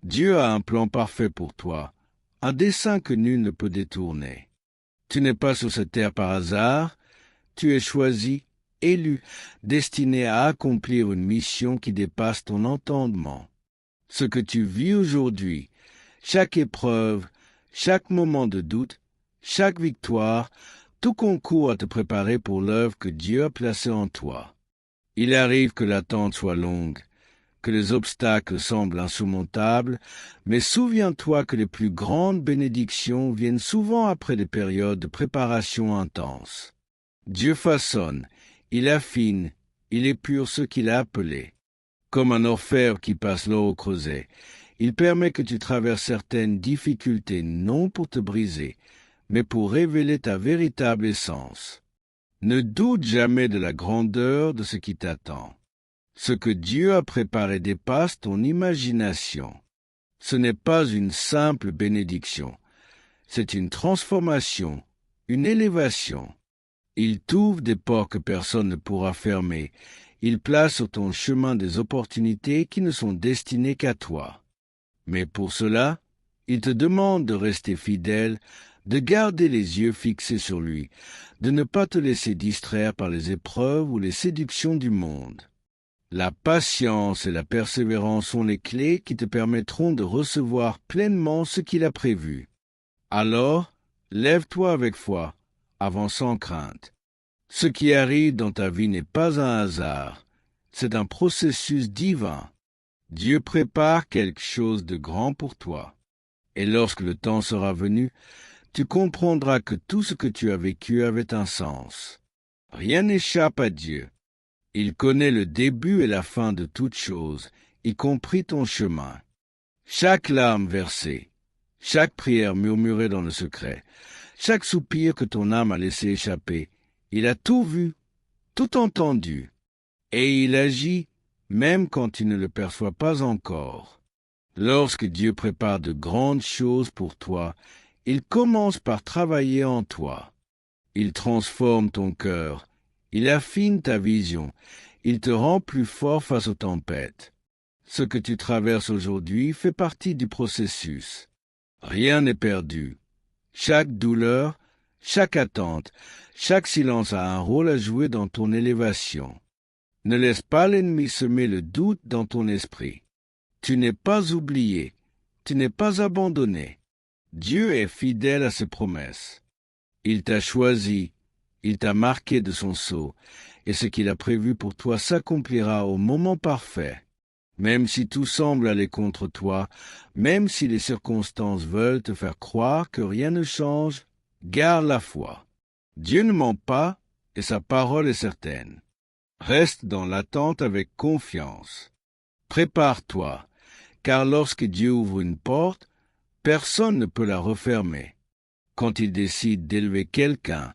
Dieu a un plan parfait pour toi, un dessein que nul ne peut détourner. Tu n'es pas sur cette terre par hasard, tu es choisi, élu, destiné à accomplir une mission qui dépasse ton entendement. Ce que tu vis aujourd'hui, chaque épreuve, chaque moment de doute, chaque victoire, tout concourt à te préparer pour l'œuvre que Dieu a placée en toi. Il arrive que l'attente soit longue, que les obstacles semblent insurmontables, mais souviens-toi que les plus grandes bénédictions viennent souvent après des périodes de préparation intense. Dieu façonne, il affine, il épure ce qu'il a appelé. Comme un orfèvre qui passe l'or au creuset, il permet que tu traverses certaines difficultés non pour te briser, mais pour révéler ta véritable essence. Ne doute jamais de la grandeur de ce qui t'attend. Ce que Dieu a préparé dépasse ton imagination. Ce n'est pas une simple bénédiction, c'est une transformation, une élévation. Il t'ouvre des portes que personne ne pourra fermer. Il place sur ton chemin des opportunités qui ne sont destinées qu'à toi. Mais pour cela, il te demande de rester fidèle, de garder les yeux fixés sur lui, de ne pas te laisser distraire par les épreuves ou les séductions du monde. La patience et la persévérance sont les clés qui te permettront de recevoir pleinement ce qu'il a prévu. Alors, lève-toi avec foi, avance sans crainte. Ce qui arrive dans ta vie n'est pas un hasard, c'est un processus divin. Dieu prépare quelque chose de grand pour toi. Et lorsque le temps sera venu, tu comprendras que tout ce que tu as vécu avait un sens. Rien n'échappe à Dieu. Il connaît le début et la fin de toutes choses, y compris ton chemin. Chaque larme versée, chaque prière murmurée dans le secret, chaque soupir que ton âme a laissé échapper, il a tout vu, tout entendu, et il agit même quand tu ne le perçois pas encore. Lorsque Dieu prépare de grandes choses pour toi, il commence par travailler en toi. Il transforme ton cœur, il affine ta vision, il te rend plus fort face aux tempêtes. Ce que tu traverses aujourd'hui fait partie du processus. Rien n'est perdu. Chaque douleur, chaque attente, chaque silence a un rôle à jouer dans ton élévation. Ne laisse pas l'ennemi semer le doute dans ton esprit. Tu n'es pas oublié, tu n'es pas abandonné. Dieu est fidèle à ses promesses. Il t'a choisi, il t'a marqué de son sceau, et ce qu'il a prévu pour toi s'accomplira au moment parfait. Même si tout semble aller contre toi, même si les circonstances veulent te faire croire que rien ne change, garde la foi. Dieu ne ment pas, et sa parole est certaine. Reste dans l'attente avec confiance. Prépare-toi, car lorsque Dieu ouvre une porte, personne ne peut la refermer. Quand il décide d'élever quelqu'un,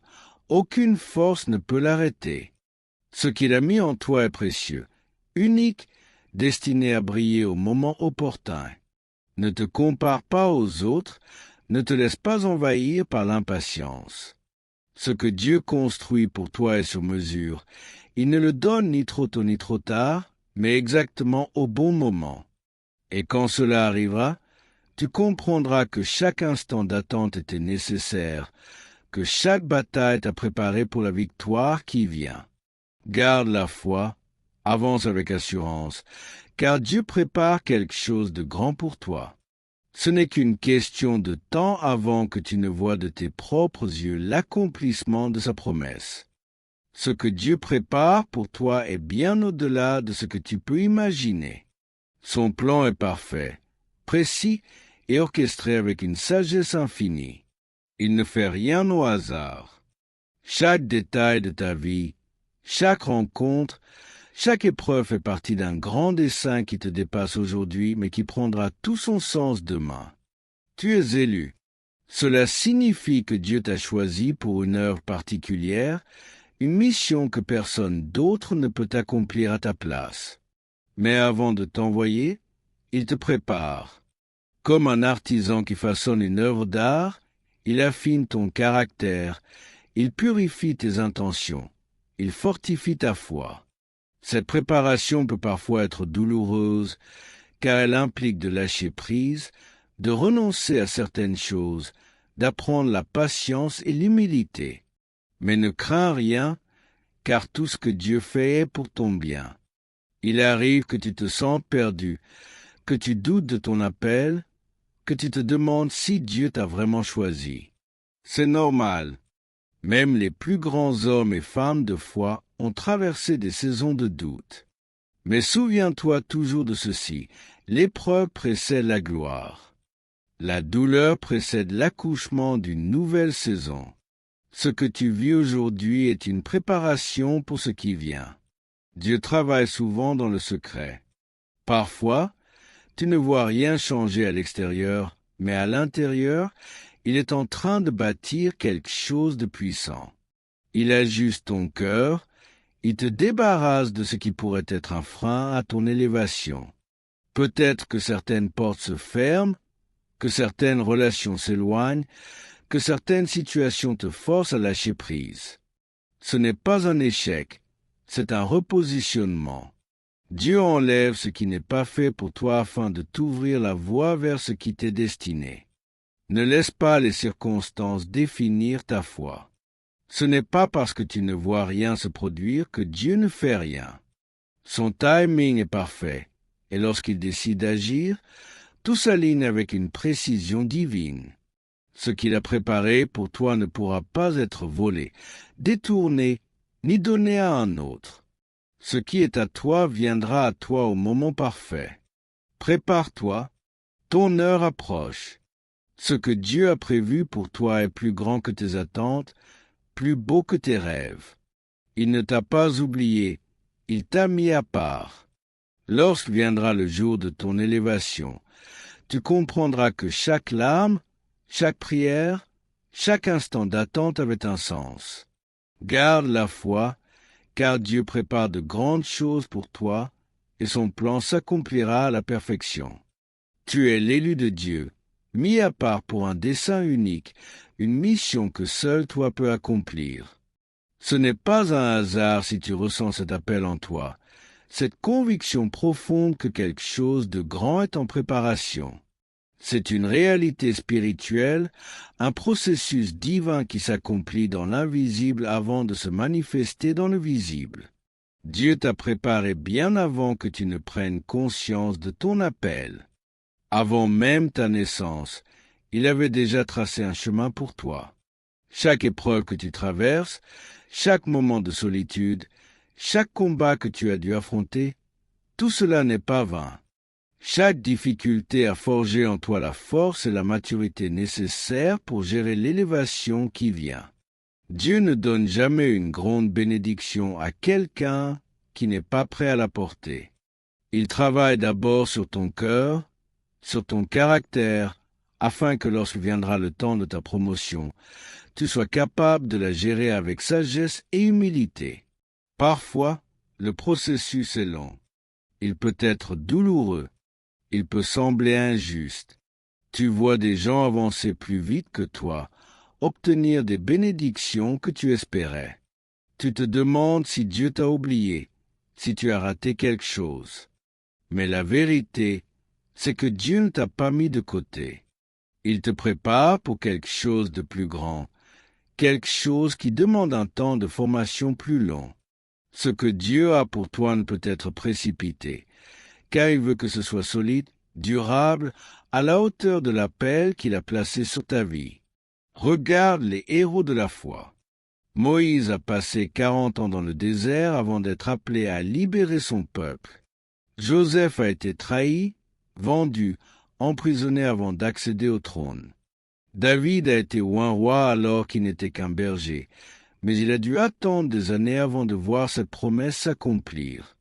aucune force ne peut l'arrêter. Ce qu'il a mis en toi est précieux, unique, destiné à briller au moment opportun. Ne te compare pas aux autres, ne te laisse pas envahir par l'impatience. Ce que Dieu construit pour toi est sur mesure. Il ne le donne ni trop tôt ni trop tard, mais exactement au bon moment. Et quand cela arrivera, tu comprendras que chaque instant d'attente était nécessaire, que chaque bataille t'a préparé pour la victoire qui vient. Garde la foi, avance avec assurance, car Dieu prépare quelque chose de grand pour toi. Ce n'est qu'une question de temps avant que tu ne vois de tes propres yeux l'accomplissement de sa promesse. Ce que Dieu prépare pour toi est bien au-delà de ce que tu peux imaginer. Son plan est parfait, précis et orchestré avec une sagesse infinie. Il ne fait rien au hasard. Chaque détail de ta vie, chaque rencontre, chaque épreuve fait partie d'un grand dessein qui te dépasse aujourd'hui, mais qui prendra tout son sens demain. Tu es élu. Cela signifie que Dieu t'a choisi pour une œuvre particulière, une mission que personne d'autre ne peut accomplir à ta place. Mais avant de t'envoyer, il te prépare. Comme un artisan qui façonne une œuvre d'art, il affine ton caractère, il purifie tes intentions, il fortifie ta foi. Cette préparation peut parfois être douloureuse, car elle implique de lâcher prise, de renoncer à certaines choses, d'apprendre la patience et l'humilité. Mais ne crains rien, car tout ce que Dieu fait est pour ton bien. Il arrive que tu te sens perdu, que tu doutes de ton appel, que tu te demandes si Dieu t'a vraiment choisi. C'est normal. Même les plus grands hommes et femmes de foi ont traversé des saisons de doute. Mais souviens-toi toujours de ceci, l'épreuve précède la gloire. La douleur précède l'accouchement d'une nouvelle saison. Ce que tu vis aujourd'hui est une préparation pour ce qui vient. Dieu travaille souvent dans le secret. Parfois, tu ne vois rien changer à l'extérieur, mais à l'intérieur, il est en train de bâtir quelque chose de puissant. Il ajuste ton cœur, il te débarrasse de ce qui pourrait être un frein à ton élévation. Peut-être que certaines portes se ferment, que certaines relations s'éloignent, que certaines situations te forcent à lâcher prise. Ce n'est pas un échec, c'est un repositionnement. Dieu enlève ce qui n'est pas fait pour toi afin de t'ouvrir la voie vers ce qui t'est destiné. Ne laisse pas les circonstances définir ta foi. Ce n'est pas parce que tu ne vois rien se produire que Dieu ne fait rien. Son timing est parfait, et lorsqu'il décide d'agir, tout s'aligne avec une précision divine. Ce qu'il a préparé pour toi ne pourra pas être volé, détourné, ni donné à un autre. Ce qui est à toi viendra à toi au moment parfait. Prépare-toi, ton heure approche. Ce que Dieu a prévu pour toi est plus grand que tes attentes, plus beau que tes rêves. Il ne t'a pas oublié, il t'a mis à part. Lorsque viendra le jour de ton élévation, tu comprendras que chaque larme, chaque prière, chaque instant d'attente avait un sens. Garde la foi, car Dieu prépare de grandes choses pour toi, et son plan s'accomplira à la perfection. Tu es l'élu de Dieu, mis à part pour un dessein unique, une mission que seul toi peux accomplir. Ce n'est pas un hasard si tu ressens cet appel en toi, cette conviction profonde que quelque chose de grand est en préparation. C'est une réalité spirituelle, un processus divin qui s'accomplit dans l'invisible avant de se manifester dans le visible. Dieu t'a préparé bien avant que tu ne prennes conscience de ton appel. Avant même ta naissance, il avait déjà tracé un chemin pour toi. Chaque épreuve que tu traverses, chaque moment de solitude, chaque combat que tu as dû affronter, tout cela n'est pas vain. Chaque difficulté a forgé en toi la force et la maturité nécessaires pour gérer l'élévation qui vient. Dieu ne donne jamais une grande bénédiction à quelqu'un qui n'est pas prêt à la porter. Il travaille d'abord sur ton cœur, sur ton caractère, afin que lorsque viendra le temps de ta promotion, tu sois capable de la gérer avec sagesse et humilité. Parfois, le processus est long. Il peut être douloureux. Il peut sembler injuste. Tu vois des gens avancer plus vite que toi, obtenir des bénédictions que tu espérais. Tu te demandes si Dieu t'a oublié, si tu as raté quelque chose. Mais la vérité, c'est que Dieu ne t'a pas mis de côté. Il te prépare pour quelque chose de plus grand, quelque chose qui demande un temps de formation plus long. Ce que Dieu a pour toi ne peut être précipité, car il veut que ce soit solide, durable, à la hauteur de l'appel qu'il a placé sur ta vie. Regarde les héros de la foi. Moïse a passé 40 ans dans le désert avant d'être appelé à libérer son peuple. Joseph a été trahi, vendu, emprisonné avant d'accéder au trône. David a été oint roi alors qu'il n'était qu'un berger, mais il a dû attendre des années avant de voir cette promesse s'accomplir.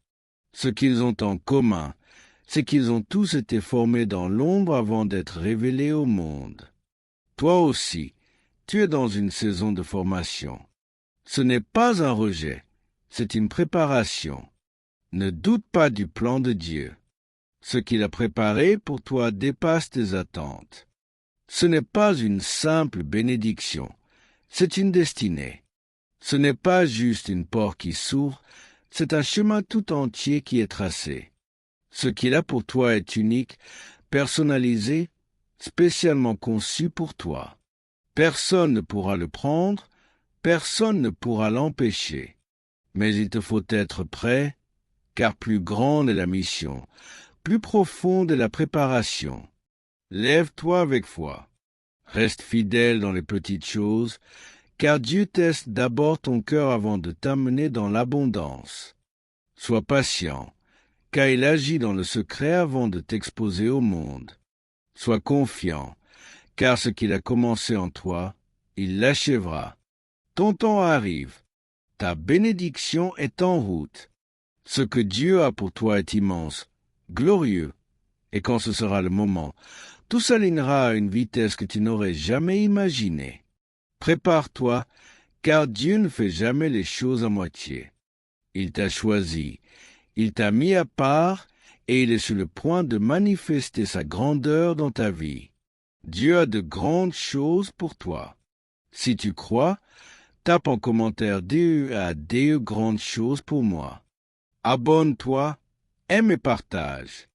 Ce qu'ils ont en commun, c'est qu'ils ont tous été formés dans l'ombre avant d'être révélés au monde. Toi aussi, tu es dans une saison de formation. Ce n'est pas un rejet, c'est une préparation. Ne doute pas du plan de Dieu. Ce qu'il a préparé pour toi dépasse tes attentes. Ce n'est pas une simple bénédiction, c'est une destinée. Ce n'est pas juste une porte qui s'ouvre, c'est un chemin tout entier qui est tracé. Ce qu'il a pour toi est unique, personnalisé, spécialement conçu pour toi. Personne ne pourra le prendre, personne ne pourra l'empêcher. Mais il te faut être prêt, car plus grande est la mission, plus profonde est la préparation. Lève-toi avec foi. Reste fidèle dans les petites choses, car Dieu teste d'abord ton cœur avant de t'amener dans l'abondance. Sois patient, car il agit dans le secret avant de t'exposer au monde. Sois confiant, car ce qu'il a commencé en toi, il l'achèvera. Ton temps arrive, ta bénédiction est en route. Ce que Dieu a pour toi est immense, glorieux, et quand ce sera le moment, tout s'alignera à une vitesse que tu n'aurais jamais imaginée. Prépare-toi, car Dieu ne fait jamais les choses à moitié. Il t'a choisi, il t'a mis à part, et il est sur le point de manifester sa grandeur dans ta vie. Dieu a de grandes choses pour toi. Si tu crois, tape en commentaire Dieu a de grandes choses pour moi. Abonne-toi, aime et partage.